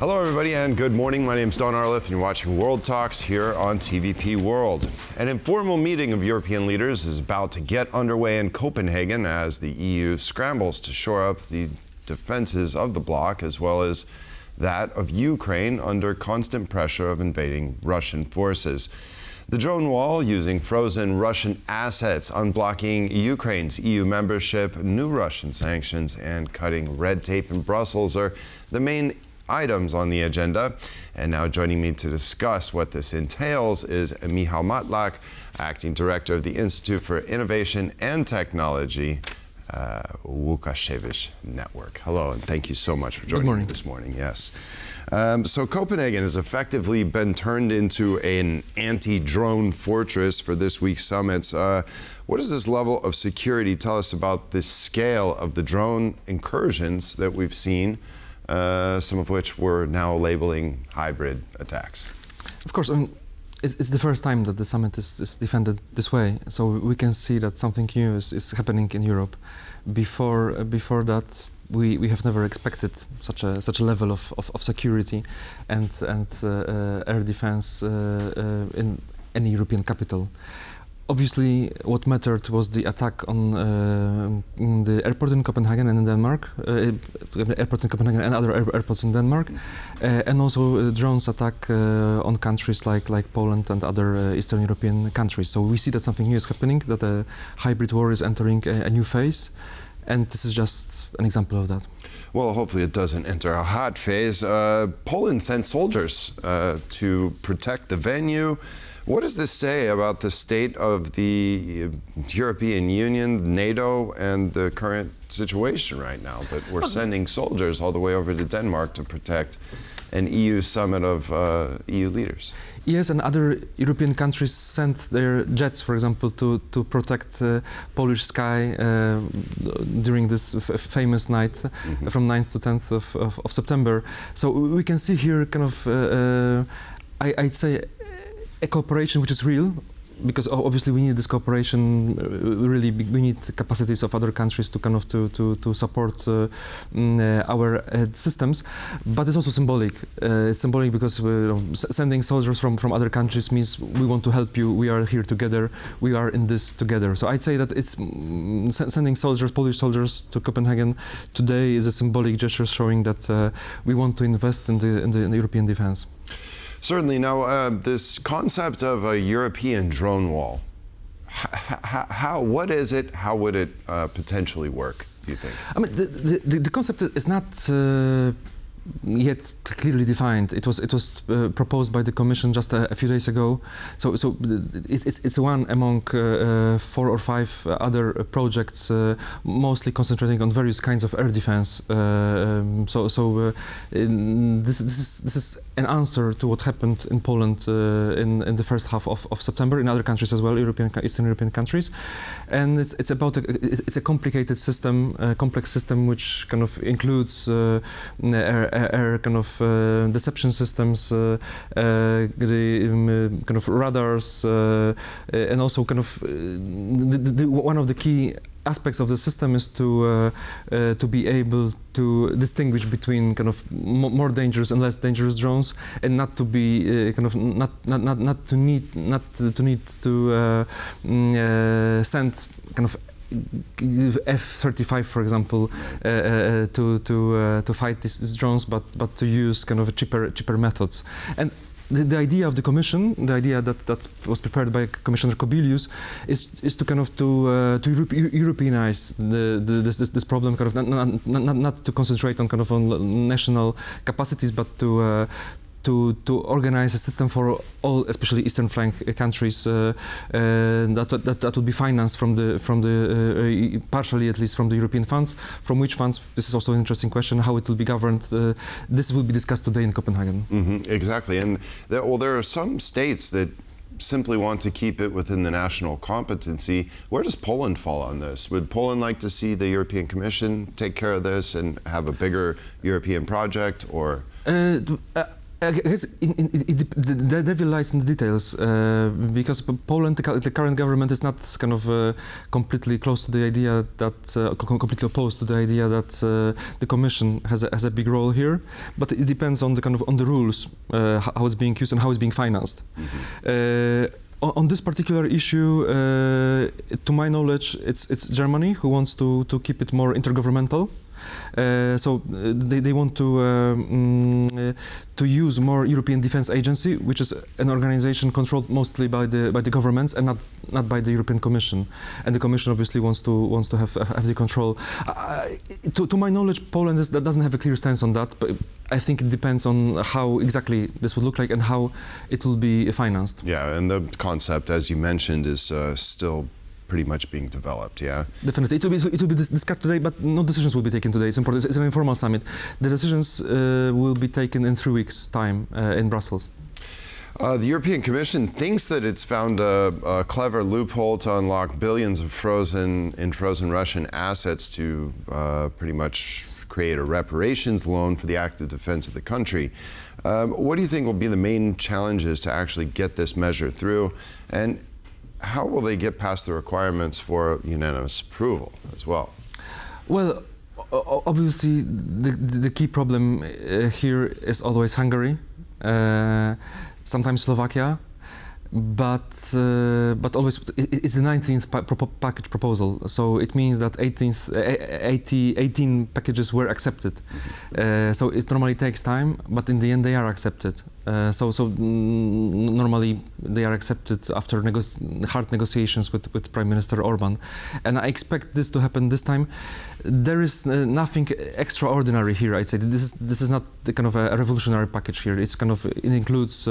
Hello everybody and good morning. My name is Don Arleth and you're watching World Talks here on TVP World. An informal meeting of European leaders is about to get underway in Copenhagen as the EU scrambles to shore up the defenses of the bloc as well as that of Ukraine under constant pressure of invading Russian forces. The drone wall using frozen Russian assets, unblocking Ukraine's EU membership, new Russian sanctions, and cutting red tape in Brussels are the main items on the agenda. And now joining me to discuss what this entails is Michał Matlak, Acting Director of the Institute for Innovation and Technology, Łukasiewicz Network. Hello, and thank you so much for joining me this morning. Yes. So Copenhagen has effectively been turned into an anti-drone fortress for this week's summits. What does this level of security tell us about the scale of the drone incursions that we've seen, some of which we're now labeling hybrid attacks? Of course, it's the first time that the summit is defended this way, so we can see that something new is happening in Europe. Before that, we have never expected such a level of security and air defense in any European capital. Obviously, what mattered was the attack on the airport in Copenhagen and in Denmark, airport in Copenhagen and other airports in Denmark, and also drones attack on countries like Poland and other Eastern European countries. So we see that something new is happening, that a hybrid war is entering a new phase, and this is just an example of that. Well, hopefully it doesn't enter a hot phase. Poland sent soldiers to protect the venue. What does this say about the state of the European Union, NATO, and the current situation right now? That we're sending soldiers all the way over to Denmark to protect an EU summit of EU leaders. Yes, and other European countries sent their jets, for example, to protect Polish sky during this famous night from 9th to 10th of September. So we can see here kind of, I'd say, a cooperation which is real, because obviously we need this cooperation. Really, we need capacities of other countries to kind of to support our systems. But it's also symbolic. It's symbolic because sending soldiers from other countries means we want to help you. We are here together. We are in this together. So I'd say that it's sending soldiers, Polish soldiers, to Copenhagen today is a symbolic gesture showing that we want to invest in the European defense. Certainly. Now, this concept of a European drone wall, what is it? How would it potentially work, do you think? I mean, the concept is not yet clearly defined. It was proposed by the Commission just a few days ago. So it's one among 4 or 5 other projects, mostly concentrating on various kinds of air defense. This is an answer to what happened in Poland in the first half of September, in other countries as well, Eastern European countries, and it's about it's a complicated system, complex system, which kind of includes air kind of deception systems, kind of radars, and also kind of one of the key aspects of the system is to be able to distinguish between kind of more dangerous and less dangerous drones, and not to be kind of not to need to send kind of F-35, for example, to fight these drones, but to use kind of cheaper methods. And the idea of the Commission, the idea that was prepared by Commissioner Kubilius, is to kind of to Europeanize this problem, kind of not to concentrate on kind of on national capacities, but to organize a system for all, especially Eastern flank countries, that would be financed from the partially at least from the European funds. From which funds? This is also an interesting question. How it will be governed? This will be discussed today in Copenhagen. Exactly, and there are some states that simply want to keep it within the national competency. Where does Poland fall on this? Would Poland like to see the European Commission take care of this and have a bigger European project, or? I guess the devil lies in the details, because Poland, the current government, is not kind of completely close to the idea that, completely opposed to the idea that the Commission has a big role here. But it depends on the kind of on the rules, how it's being used and how it's being financed. On this particular issue, to my knowledge, it's Germany who wants to keep it more intergovernmental. So they want to use more European Defence Agency, which is an organization controlled mostly by the governments and not by the European Commission. And the Commission obviously wants to have the control. To my knowledge, Poland doesn't have a clear stance on that, but I think it depends on how exactly this would look like and how it will be financed. Yeah, and the concept, as you mentioned, is still pretty much being developed, yeah? Definitely. It will be discussed today, but no decisions will be taken today. It's important. It's an informal summit. The decisions will be taken in 3 weeks' time in Brussels. The European Commission thinks that it's found a clever loophole to unlock billions of frozen Russian assets to pretty much create a reparations loan for the active defense of the country. What do you think will be the main challenges to actually get this measure through? And how will they get past the requirements for unanimous approval as well? Well, obviously, the key problem here is always Hungary, sometimes Slovakia, but always it's the 19th package proposal. So it means that 18 packages were accepted. So it normally takes time, but in the end they are accepted. So normally they are accepted after hard negotiations with Prime Minister Orban, and I expect this to happen this time. There is nothing extraordinary here. I'd say this is not the kind of a revolutionary package here. It includes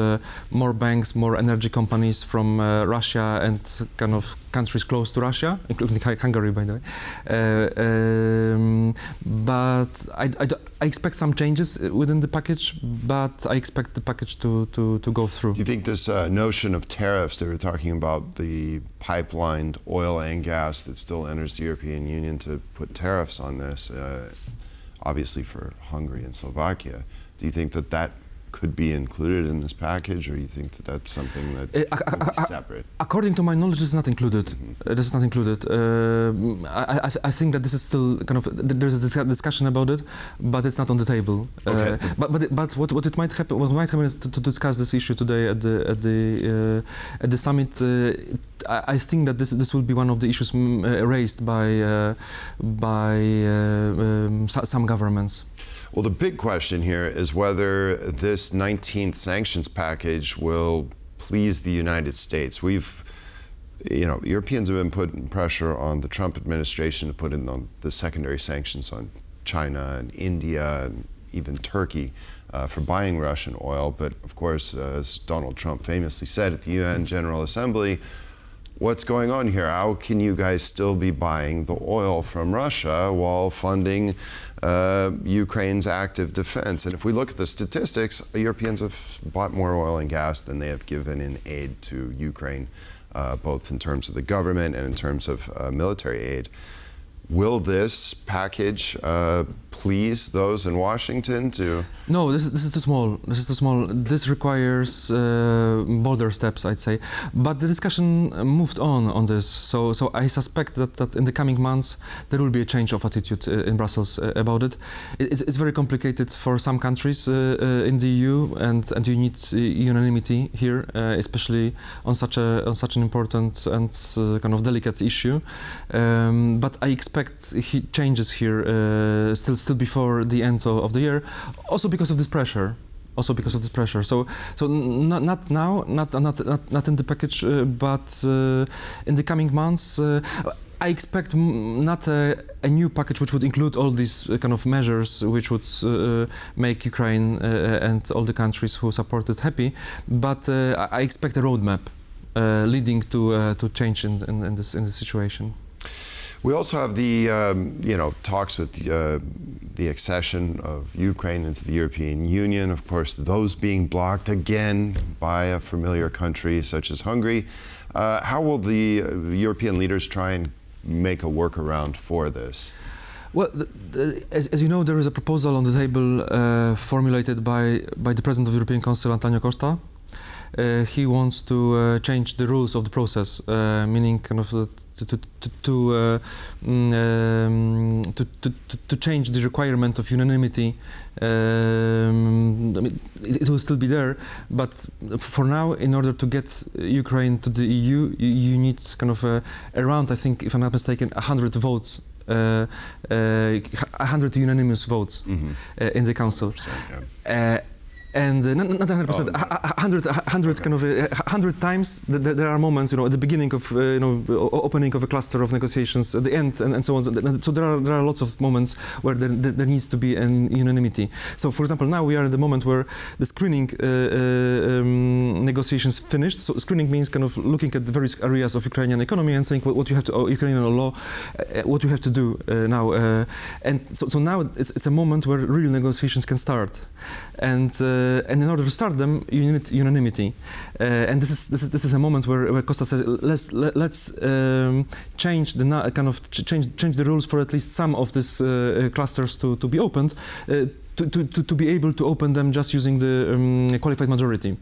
more banks, more energy companies from Russia and kind of countries close to Russia, including Hungary, by the way. But I expect some changes within the package, but I expect the package to go through. Do you think this notion of tariffs, they were talking about the pipelined oil and gas that still enters the European Union, to put tariffs on this, obviously for Hungary and Slovakia. Do you think that that could be included in this package, or you think that that's something that would be separate? According to my knowledge, it's not included. This is not included. I think that this is still kind of, there's a discussion about it, but it's not on the table. Okay. But what might happen is to discuss this issue today at the summit. I think that this will be one of the issues raised by some governments. Well, the big question here is whether this 19th sanctions package will please the United States. Europeans have been putting pressure on the Trump administration to put in the secondary sanctions on China and India and even Turkey for buying Russian oil. But of course, as Donald Trump famously said at the UN General Assembly, what's going on here? How can you guys still be buying the oil from Russia while funding Ukraine's active defense? And if we look at the statistics, Europeans have bought more oil and gas than they have given in aid to Ukraine, both in terms of the government and in terms of military aid. Will this package please those in Washington to? No, this is too small. This is too small. This requires bolder steps, I'd say. But the discussion moved on this. So I suspect that in the coming months there will be a change of attitude in Brussels about it. It's very complicated for some countries in the EU, and you need unanimity here, especially on such an important and kind of delicate issue. But I expect changes here still before the end of the year, also because of this pressure. So not now, not in the package, but in the coming months. I expect not a new package which would include all these kind of measures which would make Ukraine and all the countries who support it happy, but I expect a roadmap leading to change in this situation. We also have the talks with the accession of Ukraine into the European Union. Of course, those being blocked again by a familiar country such as Hungary. How will the European leaders try and make a workaround for this? Well, as you know, there is a proposal on the table formulated by the President of the European Council, Antonio Costa. He wants to change the rules of the process, meaning kind of to change the requirement of unanimity. I mean, it will still be there, but for now, in order to get Ukraine to the EU, you need kind of around, I think, if I'm not mistaken, 100 votes. 100 unanimous votes in the council. And not 100%, 100 kind of 100 times. There are moments, at the beginning of opening of a cluster of negotiations, at the end, and so on. So there are lots of moments where there needs to be an unanimity. So, for example, now we are at the moment where the screening negotiations finished. So screening means kind of looking at the various areas of Ukrainian economy and saying what you have to Ukrainian law, what you have to do now. And so now it's a moment where real negotiations can start. And in order to start them, you need unanimity, and this is a moment where Costa says let's change the rules for at least some of these clusters to be opened. To be able to open them just using the qualified majority.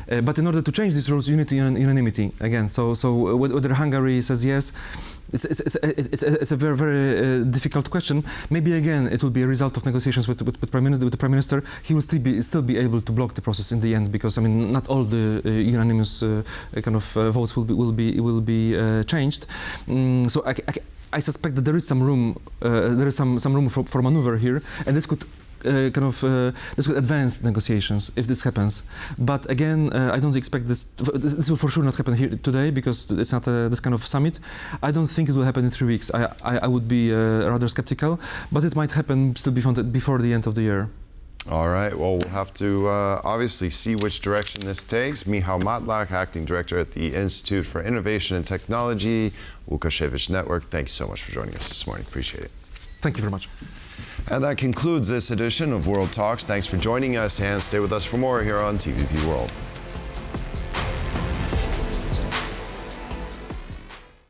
But in order to change these rules, you need unanimity again. So whether Hungary says yes, it's a very, very difficult question. Maybe again it will be a result of negotiations with the Prime Minister. He will still be able to block the process in the end, because I mean not all the unanimous kind of votes will be changed. So I suspect that there is some room for maneuver here, and this could. This would advance negotiations if this happens. But again, I don't expect this. This will for sure not happen here today, because it's not this kind of summit. I don't think it will happen in 3 weeks. I would be rather skeptical, but it might happen still before the end of the year. All right. Well, we'll have to obviously see which direction this takes. Michał Matlak, acting director at the Institute for Innovation and Technology, Łukasiewicz Network. Thanks so much for joining us this morning. Appreciate it. Thank you very much. And that concludes this edition of World Talks. Thanks for joining us, and stay with us for more here on TVP World.